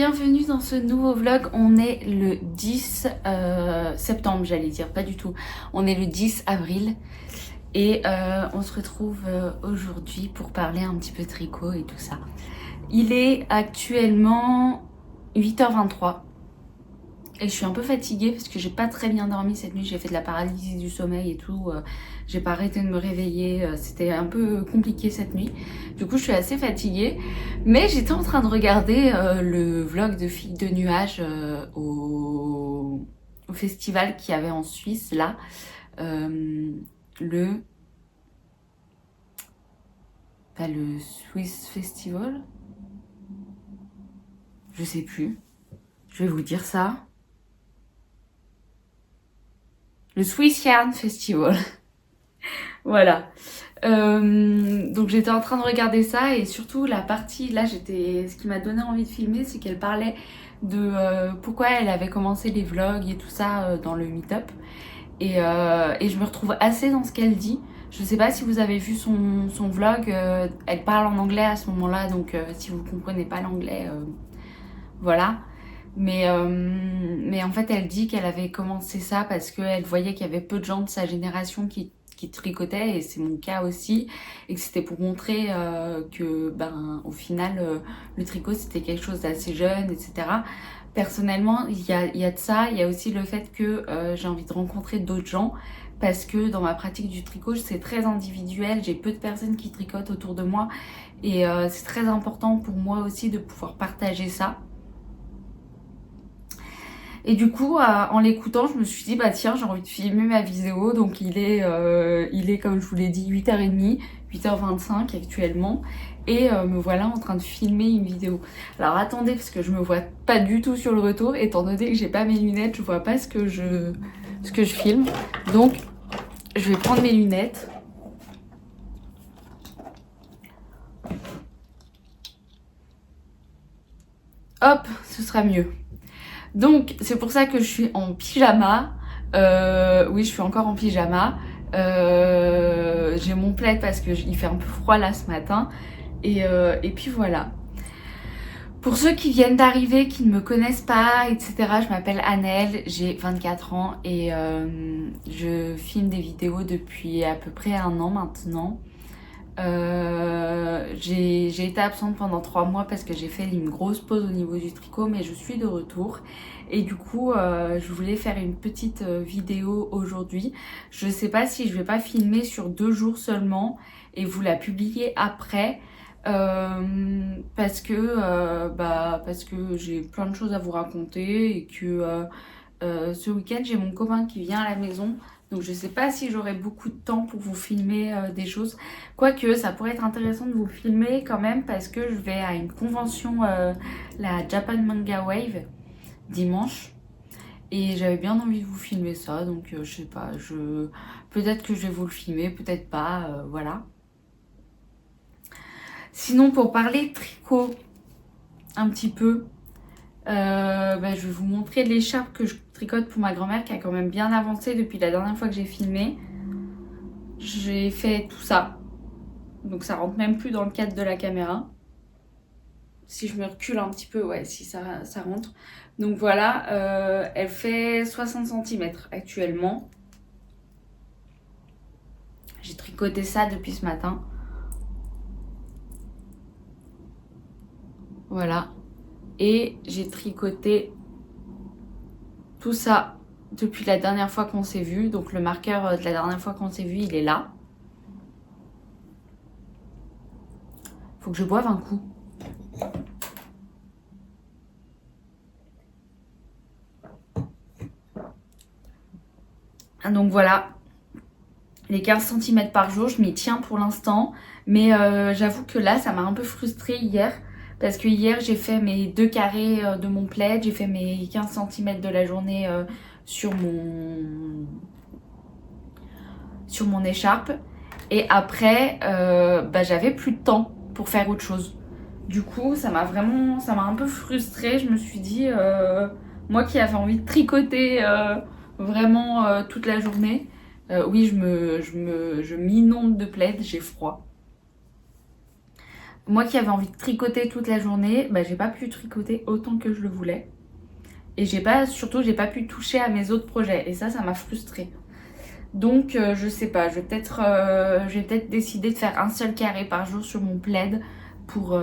bienvenue dans ce nouveau vlog. On est le 10 septembre, j'allais dire, pas du tout. On est le 10 avril et on se retrouve aujourd'hui pour parler un petit peu tricot et tout ça. Il est actuellement 8h23 et je suis un peu fatiguée parce que j'ai pas très bien dormi cette nuit. J'ai fait de la paralysie du sommeil et tout. J'ai pas arrêté de me réveiller. C'était un peu compliqué cette nuit. Du coup, je suis assez fatiguée. Mais j'étais en train de regarder le vlog de Filles de Nuages au festival qu'il y avait en Suisse, là. Le Swiss Festival. Je sais plus. Je vais vous dire ça. Le Swiss Yarn Festival. Voilà. Donc j'étais en train de regarder ça et surtout la partie, là ce qui m'a donné envie de filmer, c'est qu'elle parlait de pourquoi elle avait commencé les vlogs et tout ça dans le meet-up. Et je me retrouve assez dans ce qu'elle dit. Je sais pas si vous avez vu son vlog, elle parle en anglais à ce moment-là, donc si vous comprenez pas l'anglais, voilà. Mais en fait, elle dit qu'elle avait commencé ça parce qu'elle voyait qu'il y avait peu de gens de sa génération qui tricotaient, et c'est mon cas aussi, et que c'était pour montrer que, au final, le tricot, c'était quelque chose d'assez jeune, etc. Personnellement, il y a de ça, il y a aussi le fait que j'ai envie de rencontrer d'autres gens, parce que dans ma pratique du tricot, c'est très individuel, j'ai peu de personnes qui tricotent autour de moi, et c'est très important pour moi aussi de pouvoir partager ça. Et du coup, en l'écoutant, je me suis dit, bah tiens, j'ai envie de filmer ma vidéo. Donc il est comme je vous l'ai dit, 8h30, 8h25 actuellement. Et me voilà en train de filmer une vidéo. Alors attendez, parce que je me vois pas du tout sur le retour. Étant donné que j'ai pas mes lunettes, je vois pas ce que je filme. Donc, je vais prendre mes lunettes. Hop, ce sera mieux. Donc, c'est pour ça que je suis en pyjama. Oui, je suis encore en pyjama. J'ai mon plaid parce qu'il fait un peu froid là ce matin. Et puis voilà. Pour ceux qui viennent d'arriver, qui ne me connaissent pas, etc., je m'appelle Annelle, j'ai 24 ans et je filme des vidéos depuis à peu près 1 an maintenant. J'ai été absente pendant 3 mois parce que j'ai fait une grosse pause au niveau du tricot, mais je suis de retour et du coup je voulais faire une petite vidéo aujourd'hui. Je sais pas si je vais pas filmer sur 2 jours seulement et vous la publier après parce que j'ai plein de choses à vous raconter et que ce week-end j'ai mon copain qui vient à la maison. Donc je sais pas si j'aurai beaucoup de temps pour vous filmer des choses. Quoique ça pourrait être intéressant de vous filmer quand même parce que je vais à une convention, la Japan Manga Wave, dimanche. Et j'avais bien envie de vous filmer ça. Donc je sais pas, peut-être que je vais vous le filmer, peut-être pas, voilà. Sinon pour parler tricot un petit peu, je vais vous montrer l'écharpe que je tricote pour ma grand-mère qui a quand même bien avancé depuis la dernière fois que j'ai filmé. J'ai fait tout ça, donc ça rentre même plus dans le cadre de la caméra. Si je me recule un petit peu, ouais, si ça rentre. Donc voilà, elle fait 60 cm actuellement. J'ai tricoté ça depuis ce matin. Voilà. Et j'ai tricoté tout ça depuis la dernière fois qu'on s'est vu. Donc le marqueur de la dernière fois qu'on s'est vu, il est là. Faut que je boive un coup. Donc voilà, les 15 cm par jour, je m'y tiens pour l'instant. Mais j'avoue que là, ça m'a un peu frustrée hier. Parce que hier, j'ai fait mes 2 carrés de mon plaid. J'ai fait mes 15 cm de la journée sur mon écharpe. Et après, j'avais plus de temps pour faire autre chose. Du coup, ça m'a un peu frustrée. Je me suis dit, moi qui avais envie de tricoter vraiment toute la journée, oui, je m'inonde de plaid, j'ai froid. Moi qui avais envie de tricoter toute la journée, bah, j'ai pas pu tricoter autant que je le voulais. Et surtout, j'ai pas pu toucher à mes autres projets. Et ça m'a frustrée. Donc, je sais pas, je vais peut-être décider de faire un seul carré par jour sur mon plaid pour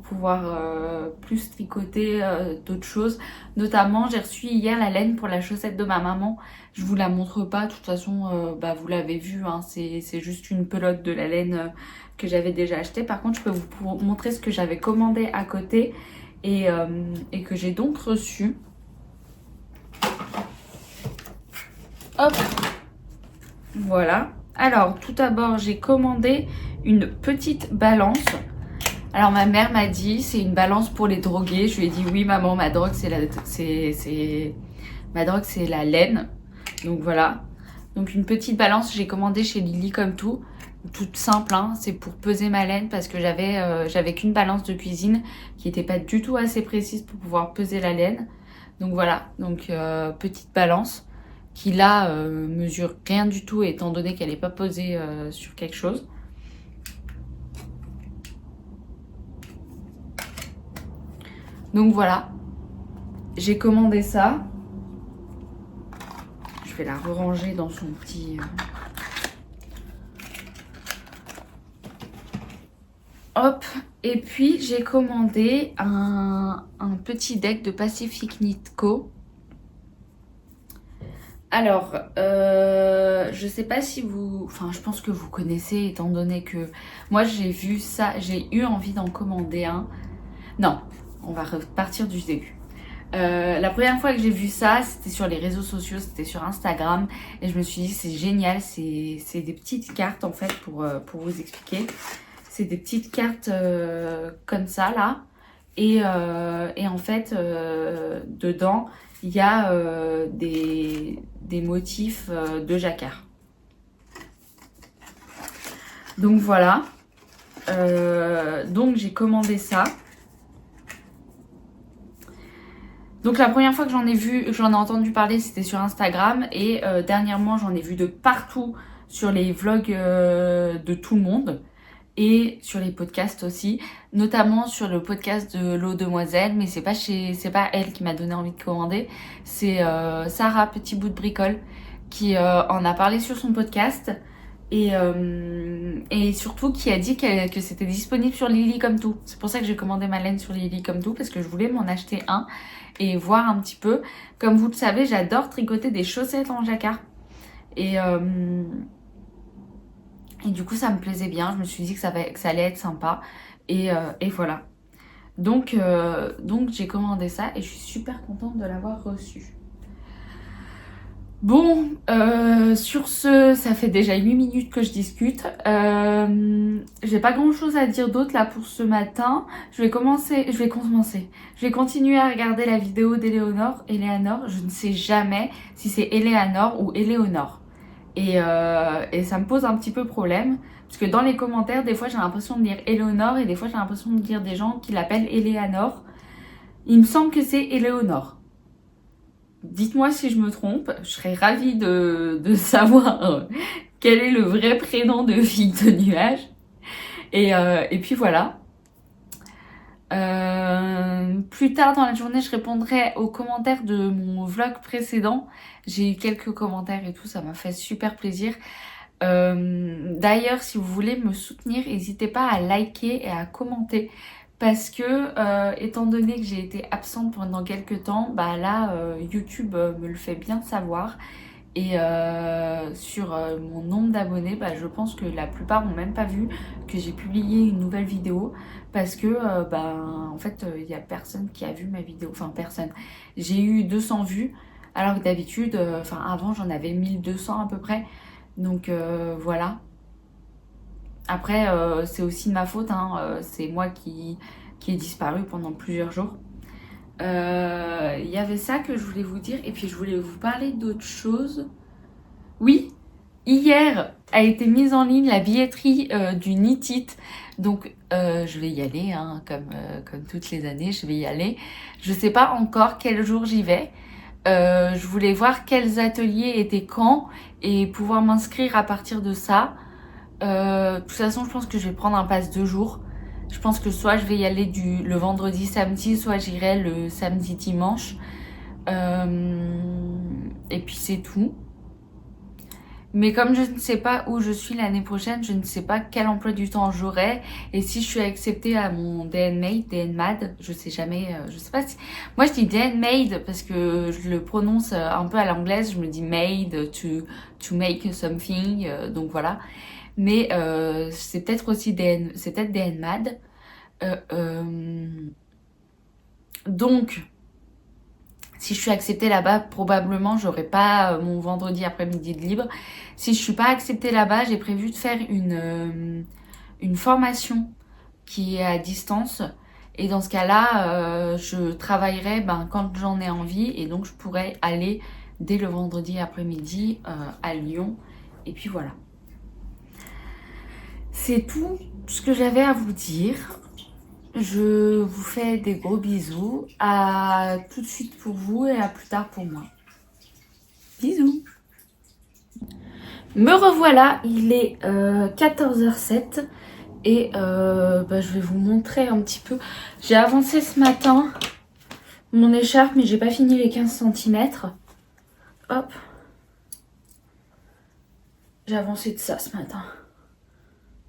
pouvoir plus tricoter d'autres choses. Notamment, j'ai reçu hier la laine pour la chaussette de ma maman. Je vous la montre pas, de toute façon, bah, vous l'avez vu, hein, c'est juste une pelote de la laine que j'avais déjà achetée. Par contre, je peux vous montrer ce que j'avais commandé à côté et que j'ai donc reçu. Hop! Voilà. Alors, tout d'abord, j'ai commandé une petite balance. Alors, ma mère m'a dit, c'est une balance pour les drogués. Je lui ai dit, oui, maman, ma drogue, c'est la laine. Donc, voilà. Donc, une petite balance, j'ai commandé chez Lily comme tout. Toute simple, hein. C'est pour peser ma laine parce que j'avais qu'une balance de cuisine qui n'était pas du tout assez précise pour pouvoir peser la laine. Donc, voilà. Donc, petite balance qui là mesure rien du tout étant donné qu'elle n'est pas posée sur quelque chose. Donc voilà, j'ai commandé ça. Je vais la ranger dans son petit... Hop, et puis j'ai commandé un petit deck de Pacific Knit Co. Alors, je sais pas si vous... Enfin, je pense que vous connaissez étant donné que moi j'ai vu ça, j'ai eu envie d'en commander un. Non, on va repartir du début. La première fois que j'ai vu ça, c'était sur les réseaux sociaux, c'était sur Instagram. Et je me suis dit, c'est génial, c'est des petites cartes en fait pour vous expliquer. C'est des petites cartes comme ça là. Et en fait, dedans, il y a des motifs de jacquard. Donc voilà. Donc j'ai commandé ça. Donc la première fois que j'en ai entendu parler, c'était sur Instagram. Et dernièrement, j'en ai vu de partout sur les vlogs de tout le monde. Et sur les podcasts aussi, notamment sur le podcast de l'eau demoiselle, mais c'est pas elle qui m'a donné envie de commander, c'est Sarah Petit Bout de Bricole qui en a parlé sur son podcast et surtout qui a dit que c'était disponible sur Lily Comme Tout. C'est pour ça que j'ai commandé ma laine sur Lily Comme Tout parce que je voulais m'en acheter un et voir un petit peu. Comme vous le savez, j'adore tricoter des chaussettes en jacquard et du coup, ça me plaisait bien. Je me suis dit que ça allait être sympa. Et voilà. Donc j'ai commandé ça et je suis super contente de l'avoir reçu. Bon, sur ce, ça fait déjà 8 minutes que je discute. J'ai pas grand chose à dire d'autre là pour ce matin. Je vais continuer à regarder la vidéo d'Éléonore. Je ne sais jamais si c'est Éléonore ou Éléonore. Et ça me pose un petit peu problème. Parce que dans les commentaires, des fois j'ai l'impression de lire Éléonore et des fois j'ai l'impression de lire des gens qui l'appellent Éléonore. Il me semble que c'est Éléonore. Dites-moi si je me trompe. Je serais ravie de savoir quel est le vrai prénom de Fille de Nuage. Et puis voilà. Plus tard dans la journée, je répondrai aux commentaires de mon vlog précédent. J'ai eu quelques commentaires et tout, ça m'a fait super plaisir. D'ailleurs, si vous voulez me soutenir, n'hésitez pas à liker et à commenter. Parce que, étant donné que j'ai été absente pendant quelques temps, bah là, YouTube me le fait bien savoir. Et sur mon nombre d'abonnés, bah, je pense que la plupart n'ont même pas vu que j'ai publié une nouvelle vidéo. Parce que, en fait, il n'y a personne qui a vu ma vidéo. Enfin, personne. J'ai eu 200 vues. Alors que d'habitude, avant, j'en avais 1200 à peu près. Donc, voilà. Après, c'est aussi de ma faute. Hein. C'est moi qui ai disparu pendant plusieurs jours. Il y avait ça que je voulais vous dire. Et puis, je voulais vous parler d'autre chose. Oui, hier a été mise en ligne la billetterie du Knit It. Donc, je vais y aller, hein, comme toutes les années, je vais y aller. Je ne sais pas encore quel jour j'y vais. Je voulais voir quels ateliers étaient quand et pouvoir m'inscrire à partir de ça. De toute façon, je pense que je vais prendre un pass 2 jours. Je pense que soit je vais y aller le vendredi, samedi, soit j'irai le samedi, dimanche. Et puis c'est tout. Mais comme je ne sais pas où je suis l'année prochaine, je ne sais pas quel emploi du temps j'aurai. Et si je suis acceptée à mon DNMAD, je sais jamais, je sais pas si... Moi je dis DNMAD parce que je le prononce un peu à l'anglaise, je me dis made to make something, donc voilà. Mais c'est peut-être aussi c'est peut-être DNMAD. Donc... Si je suis acceptée là-bas, probablement, j'aurai pas mon vendredi après-midi de libre. Si je suis pas acceptée là-bas, j'ai prévu de faire une formation qui est à distance. Et dans ce cas-là, je travaillerai quand j'en ai envie. Et donc, je pourrais aller dès le vendredi après-midi à Lyon. Et puis voilà. C'est tout ce que j'avais à vous dire. Je vous fais des gros bisous. À tout de suite pour vous et à plus tard pour moi. Bisous. Me revoilà, il est 14h07 et je vais vous montrer un petit peu. J'ai avancé ce matin mon écharpe mais j'ai pas fini les 15 cm. Hop. J'ai avancé de ça ce matin.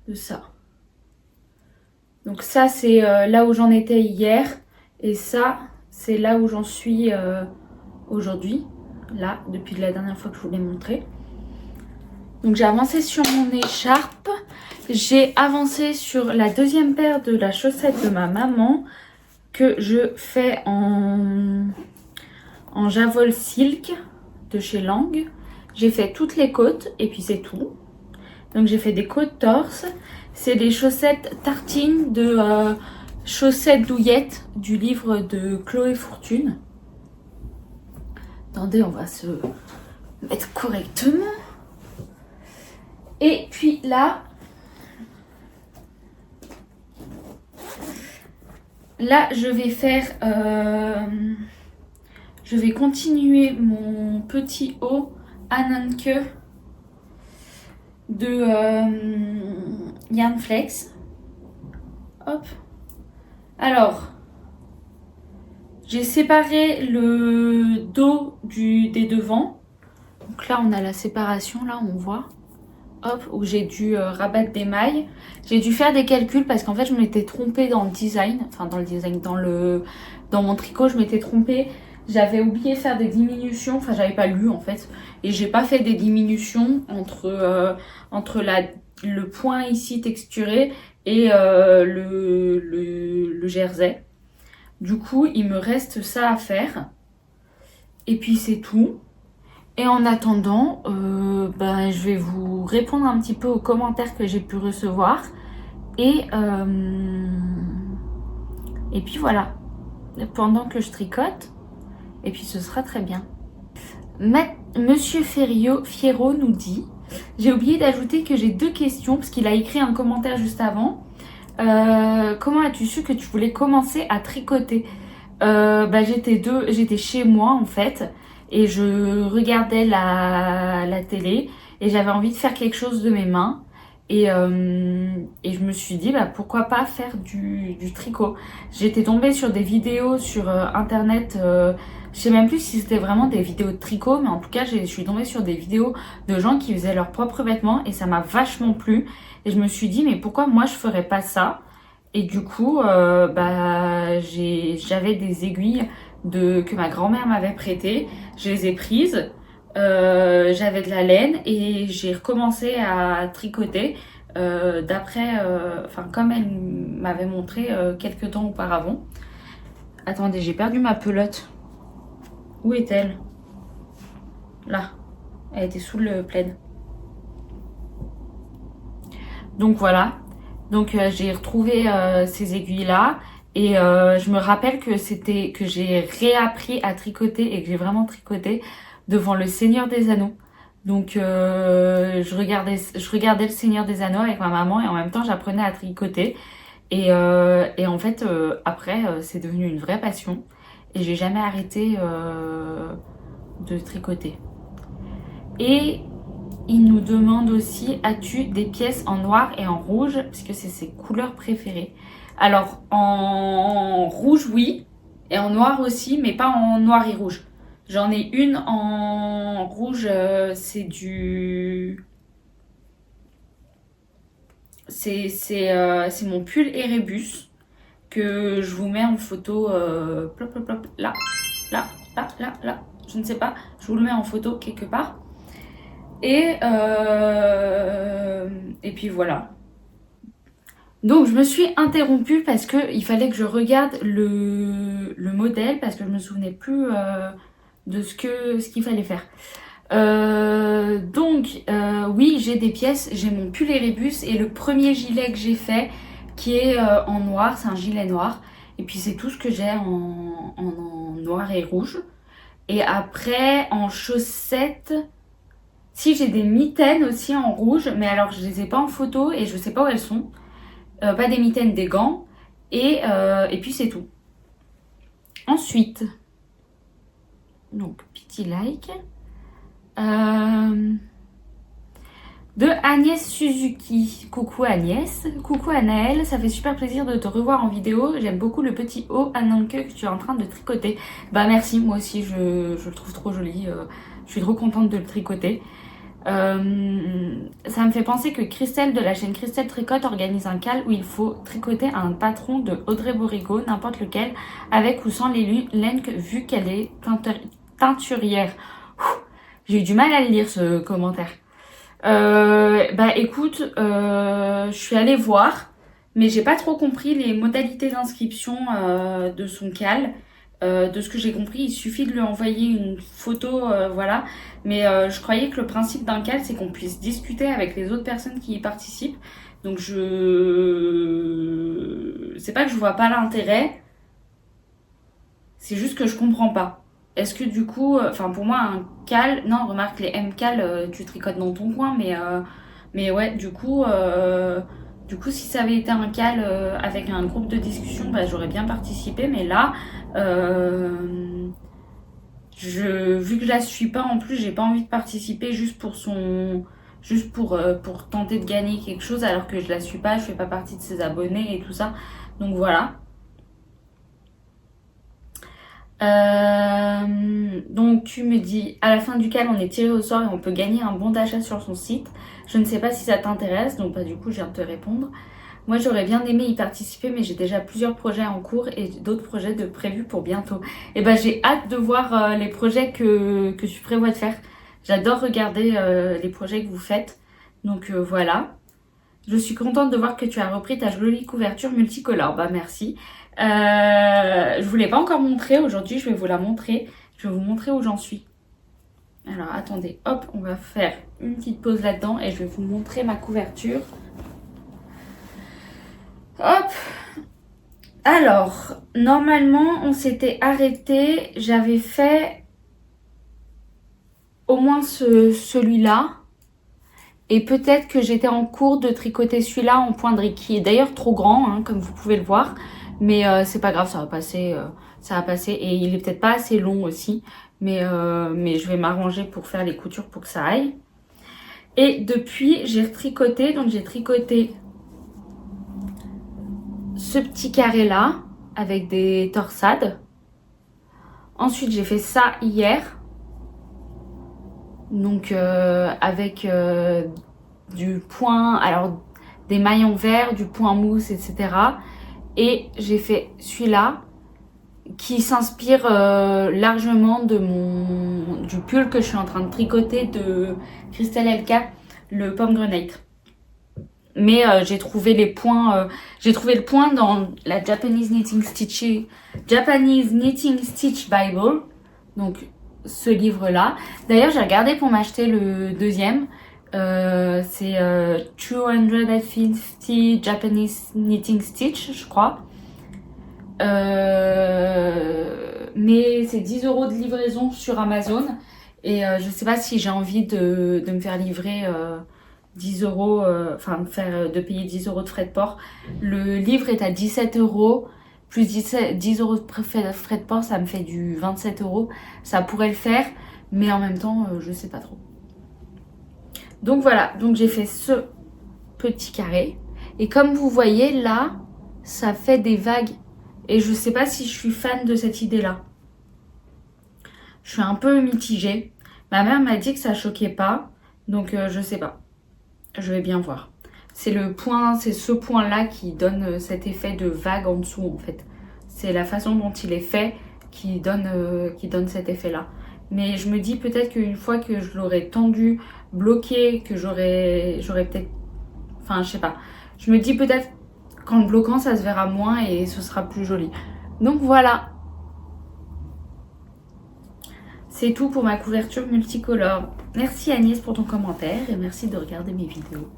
De ça. Donc ça c'est là où j'en étais hier et ça c'est là où j'en suis aujourd'hui, là depuis la dernière fois que je vous l'ai montré. Donc j'ai avancé sur mon écharpe, j'ai avancé sur la deuxième paire de la chaussette de ma maman que je fais en Javol Silk de chez Lang. J'ai fait toutes les côtes et puis c'est tout. Donc j'ai fait des côtes torse. C'est des chaussettes tartines de chaussettes douillettes du livre de Chloé Fortune. Attendez, on va se mettre correctement. Et puis là, je vais faire... je vais continuer mon petit haut Ananke de Yarn Flex. Hop. Alors, j'ai séparé le dos des devants. Donc là, on a la séparation, là, on voit. Hop, où j'ai dû rabattre des mailles. J'ai dû faire des calculs parce qu'en fait, je m'étais trompée dans le design. Enfin, dans mon tricot, je m'étais trompée. J'avais oublié de faire des diminutions. Enfin, j'avais pas lu, en fait. Et j'ai pas fait des diminutions entre le point ici texturé et le jersey. Du coup, il me reste ça à faire. Et puis, c'est tout. Et en attendant, je vais vous répondre un petit peu aux commentaires que j'ai pu recevoir. Et puis voilà, pendant que je tricote. Et puis ce sera très bien. Monsieur Fierro nous dit, j'ai oublié d'ajouter que j'ai 2 questions parce qu'il a écrit un commentaire juste avant. Comment as-tu su que tu voulais commencer à tricoter? J'étais chez moi en fait et je regardais la télé et j'avais envie de faire quelque chose de mes mains. Et je me suis dit pourquoi pas faire du tricot. J'étais tombée sur des vidéos sur internet, je sais même plus si c'était vraiment des vidéos de tricot, mais en tout cas je suis tombée sur des vidéos de gens qui faisaient leurs propres vêtements et ça m'a vachement plu. Et je me suis dit mais pourquoi moi je ferais pas ça? Et du coup j'avais des aiguilles que ma grand-mère m'avait prêtées, je les ai prises. J'avais de la laine et j'ai recommencé à tricoter comme elle m'avait montré quelques temps auparavant. Attendez, j'ai perdu ma pelote. Où est-elle? Là, elle était sous le plaid. Donc voilà, j'ai retrouvé ces aiguilles là et je me rappelle que j'ai réappris à tricoter et que j'ai vraiment tricoté devant le Seigneur des Anneaux. Donc je regardais le Seigneur des Anneaux avec ma maman et en même temps j'apprenais à tricoter. Et en fait après c'est devenu une vraie passion et j'ai jamais arrêté de tricoter. Et il nous demande aussi, as-tu des pièces en noir et en rouge? Parce que c'est ses couleurs préférées. Alors, en rouge, oui. Et en noir aussi, mais pas en noir et rouge. J'en ai une en rouge, c'est du... C'est mon pull Erebus que je vous mets en photo, plop, plop, plop, là, là, là, là, là, je ne sais pas, je vous le mets en photo quelque part. Et puis voilà. Donc je me suis interrompue parce qu'il fallait que je regarde le modèle parce que je me souvenais plus de ce qu'il fallait faire. Oui, j'ai des pièces, j'ai mon pull Erebus et le premier gilet que j'ai fait qui est en noir, c'est un gilet noir. Et puis c'est tout ce que j'ai en noir et rouge. Et après en chaussettes, si j'ai des mitaines aussi en rouge, mais alors je les ai pas en photo et je sais pas où elles sont. Pas des mitaines, des gants. Et puis c'est tout. Ensuite, donc petit like. De Agnès Suzuki. Coucou Agnès. Coucou Anaëlle, ça fait super plaisir de te revoir en vidéo. J'aime beaucoup le petit haut Ananke que tu es en train de tricoter. Bah merci, moi aussi je le trouve trop joli. Je suis trop contente de le tricoter. Ça me fait penser que Christelle de la chaîne Christelle Tricote organise un cal où il faut tricoter un patron de Audrey Borigo, n'importe lequel, avec ou sans les laines vu qu'elle est teinturière. J'ai eu du mal à le lire ce commentaire. Bah écoute, je suis allée voir, mais j'ai pas trop compris les modalités d'inscription de son cal. De ce que j'ai compris, il suffit de lui envoyer une photo, voilà. Mais je croyais que le principe d'un cal, c'est qu'on puisse discuter avec les autres personnes qui y participent. Donc c'est pas que je vois pas l'intérêt, c'est juste que je comprends pas. Est-ce que du coup, enfin pour moi un cal, non remarque les M-cal, tu tricotes dans ton coin, mais ouais du coup si ça avait été un cal avec un groupe de discussion, bah, j'aurais bien participé, mais là vu que je la suis pas en plus, j'ai pas envie de participer juste pour tenter de gagner quelque chose alors que je la suis pas, je fais pas partie de ses abonnés et tout ça. Donc voilà. Donc tu me dis, à la fin duquel on est tiré au sort et on peut gagner un bon d'achat sur son site. Je ne sais pas si ça t'intéresse, donc bah, du coup je viens de te répondre. Moi j'aurais bien aimé y participer, mais j'ai déjà plusieurs projets en cours et d'autres projets de prévus pour bientôt. Et bah j'ai hâte de voir les projets que tu prévois de faire. J'adore regarder les projets que vous faites. Donc voilà. Je suis contente de voir que tu as repris ta jolie couverture multicolore. Bah merci. Je vous l'ai pas encore montré aujourd'hui, je vais vous la montrer. Je vais vous montrer où j'en suis. Alors attendez, hop, on va faire une petite pause là-dedans et je vais vous montrer ma couverture. Hop. Alors, normalement, on s'était arrêté. J'avais fait au moins celui-là. Et peut-être que j'étais en cours de tricoter celui-là en poindrie, qui est d'ailleurs trop grand, hein, comme vous pouvez le voir. Mais c'est pas grave, ça va passer. Et il est peut-être pas assez long aussi. Mais je vais m'arranger pour faire les coutures pour que ça aille. Et depuis, j'ai retricoté. Donc j'ai tricoté ce petit carré-là avec des torsades. Ensuite, j'ai fait ça hier. Donc avec du point, alors des maillons verts, du point mousse, etc. Et j'ai fait celui-là qui s'inspire largement du pull que je suis en train de tricoter de Christelle LK, le pomegranate. Mais j'ai trouvé les points, j'ai trouvé le point dans la Japanese Knitting Stitch Bible. Donc ce livre-là. D'ailleurs, j'ai regardé pour m'acheter le deuxième. C'est 250 Japanese Knitting Stitch, je crois. Mais c'est 10 € de livraison sur Amazon. Et je sais pas si j'ai envie de me faire livrer 10 €, enfin de payer 10 € de frais de port. Le livre est à 17 € plus 10 € de frais de port, ça me fait du 27 €. Ça pourrait le faire, mais en même temps, je sais pas trop. Donc voilà, donc j'ai fait ce petit carré. Et comme vous voyez là, ça fait des vagues. Et je sais pas si je suis fan de cette idée-là. Je suis un peu mitigée. Ma mère m'a dit que ça choquait pas. Donc je sais pas. Je vais bien voir. C'est ce point-là qui donne cet effet de vague en dessous en fait. C'est la façon dont il est fait qui donne cet effet-là. Mais je me dis peut-être qu'une fois que je l'aurai tendu, bloqué, que j'aurais peut-être... Enfin, je sais pas. Je me dis peut-être qu'en le bloquant, ça se verra moins et ce sera plus joli. Donc voilà. C'est tout pour ma couverture multicolore. Merci Agnès pour ton commentaire et merci de regarder mes vidéos.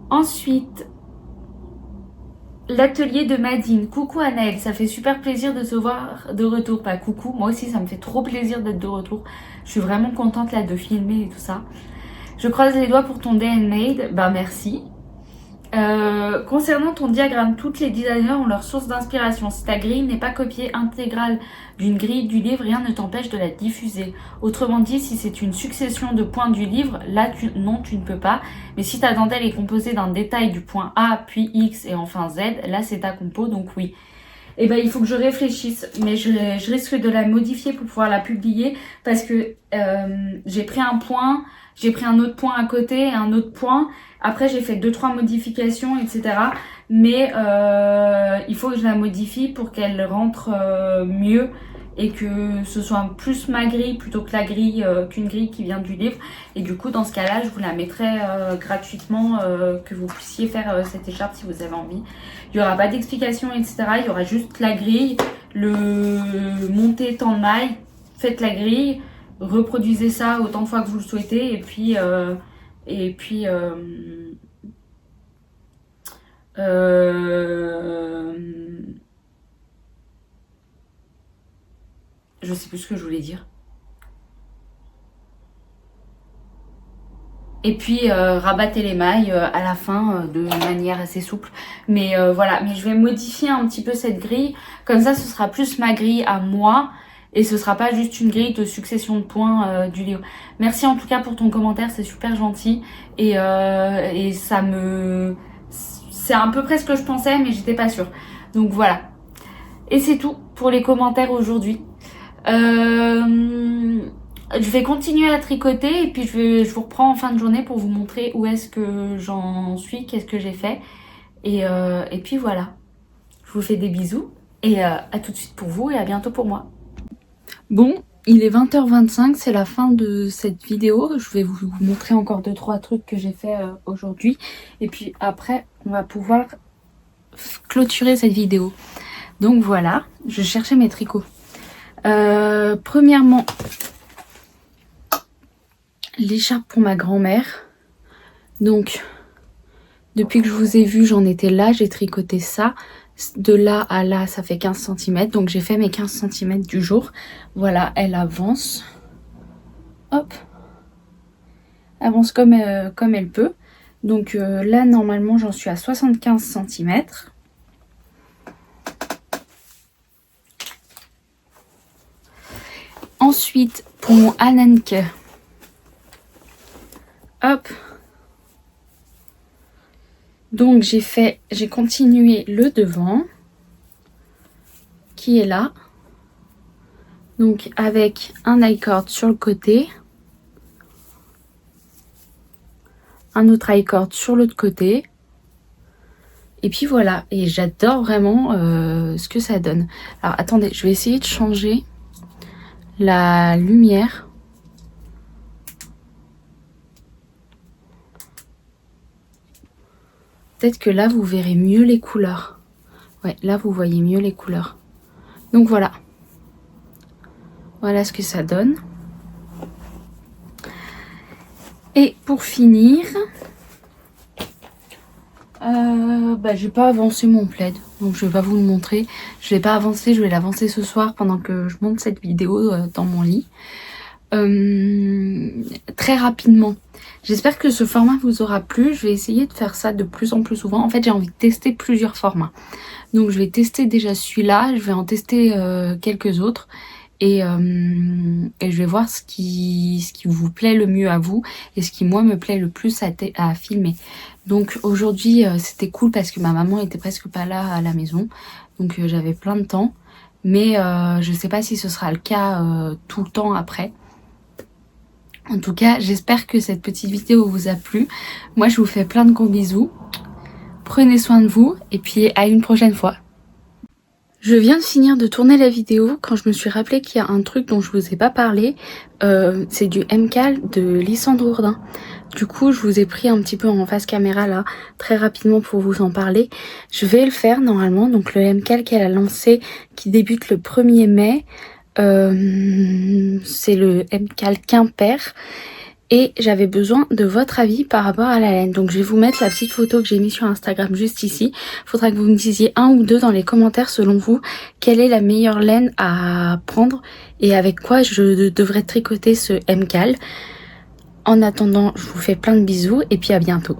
Ensuite, l'atelier de Madine. Coucou Anaëlle, ça fait super plaisir de te voir de retour. Pas coucou, moi aussi ça me fait trop plaisir d'être de retour. Je suis vraiment contente là de filmer et tout ça. Je croise les doigts pour ton day and made. Bah merci. Concernant ton diagramme, toutes les designers ont leur source d'inspiration. Si ta grille n'est pas copiée intégrale d'une grille du livre, rien ne t'empêche de la diffuser. Autrement dit, si c'est une succession de points du livre, là non, tu ne peux pas. Mais si ta dentelle est composée d'un détail du point A, puis X et enfin Z, là c'est ta compo, donc oui. Et ben il faut que je réfléchisse, mais je risque de la modifier pour pouvoir la publier parce que j'ai pris un point, j'ai pris un autre point à côté et un autre point. Après j'ai fait 2-3 modifications, etc. Mais il faut que je la modifie pour qu'elle rentre mieux et que ce soit plus ma grille plutôt que la grille qu'une grille qui vient du livre. Et du coup dans ce cas-là je vous la mettrai gratuitement, que vous puissiez faire cette écharpe si vous avez envie. Il n'y aura pas d'explication, etc. Il y aura juste la grille, le monter tant de mailles, faites la grille, reproduisez ça autant de fois que vous le souhaitez et puis je sais plus ce que je voulais dire. Et puis rabattez les mailles à la fin de manière assez souple. Mais voilà, mais je vais modifier un petit peu cette grille. Comme ça, ce sera plus ma grille à moi. Et ce sera pas juste une grille de succession de points du livre. Merci en tout cas pour ton commentaire, c'est super gentil. Et ça me... C'est à peu près ce que je pensais, mais j'étais pas sûre. Donc voilà. Et c'est tout pour les commentaires aujourd'hui. Je vais continuer à tricoter et puis je vous reprends en fin de journée pour vous montrer où est-ce que j'en suis, qu'est-ce que j'ai fait. Et puis voilà. Je vous fais des bisous et à tout de suite pour vous et à bientôt pour moi. Bon, il est 20h25, c'est la fin de cette vidéo. Je vais vous montrer encore 2-3 trucs que j'ai fait aujourd'hui. Et puis après, on va pouvoir clôturer cette vidéo. Donc voilà, je cherchais mes tricots. Premièrement, l'écharpe pour ma grand-mère. Donc, depuis que je vous ai vu, j'en étais là, j'ai tricoté ça. De là à là, ça fait 15 cm. Donc, j'ai fait mes 15 cm du jour. Voilà, elle avance. Hop. Avance comme elle peut. Donc là, normalement, j'en suis à 75 cm. Ensuite, pour mon Ananke, hop. Donc j'ai continué le devant qui est là. Donc avec un I-cord sur le côté, un autre I-cord sur l'autre côté. Et puis voilà, et j'adore vraiment ce que ça donne. Alors attendez, je vais essayer de changer la lumière. Peut-être que là vous verrez mieux les couleurs. Ouais, là vous voyez mieux les couleurs. Donc voilà. Voilà ce que ça donne. Et pour finir, je vais pas avancer mon plaid. Donc je vais pas vous le montrer. Je vais pas avancer, je vais l'avancer ce soir pendant que je monte cette vidéo dans mon lit. Très rapidement. J'espère que ce format vous aura plu. Je vais essayer de faire ça de plus en plus souvent. En fait, j'ai envie de tester plusieurs formats. Donc je vais tester déjà celui-là. Je vais en tester quelques autres. et je vais voir ce qui vous plaît le mieux à vous et ce qui moi me plaît le plus à filmer. Donc aujourd'hui c'était cool parce que ma maman était presque pas là à la maison, donc j'avais plein de temps, mais je sais pas si ce sera le cas tout le temps après. En tout cas j'espère que cette petite vidéo vous a plu. Moi je vous fais plein de gros bisous, prenez soin de vous et puis à une prochaine fois. Je viens de finir de tourner la vidéo quand je me suis rappelé qu'il y a un truc dont je vous ai pas parlé, c'est du MCAL de Lysandre Hourdin. Du coup je vous ai pris un petit peu en face caméra là, très rapidement pour vous en parler. Je vais le faire normalement, donc le MCAL qu'elle a lancé qui débute le 1er mai, c'est le MCAL Quimper. Et j'avais besoin de votre avis par rapport à la laine. Donc je vais vous mettre la petite photo que j'ai mise sur Instagram juste ici. Faudra que vous me disiez un ou deux dans les commentaires selon vous quelle est la meilleure laine à prendre et avec quoi je devrais tricoter ce MCAL. En attendant, je vous fais plein de bisous et puis à bientôt.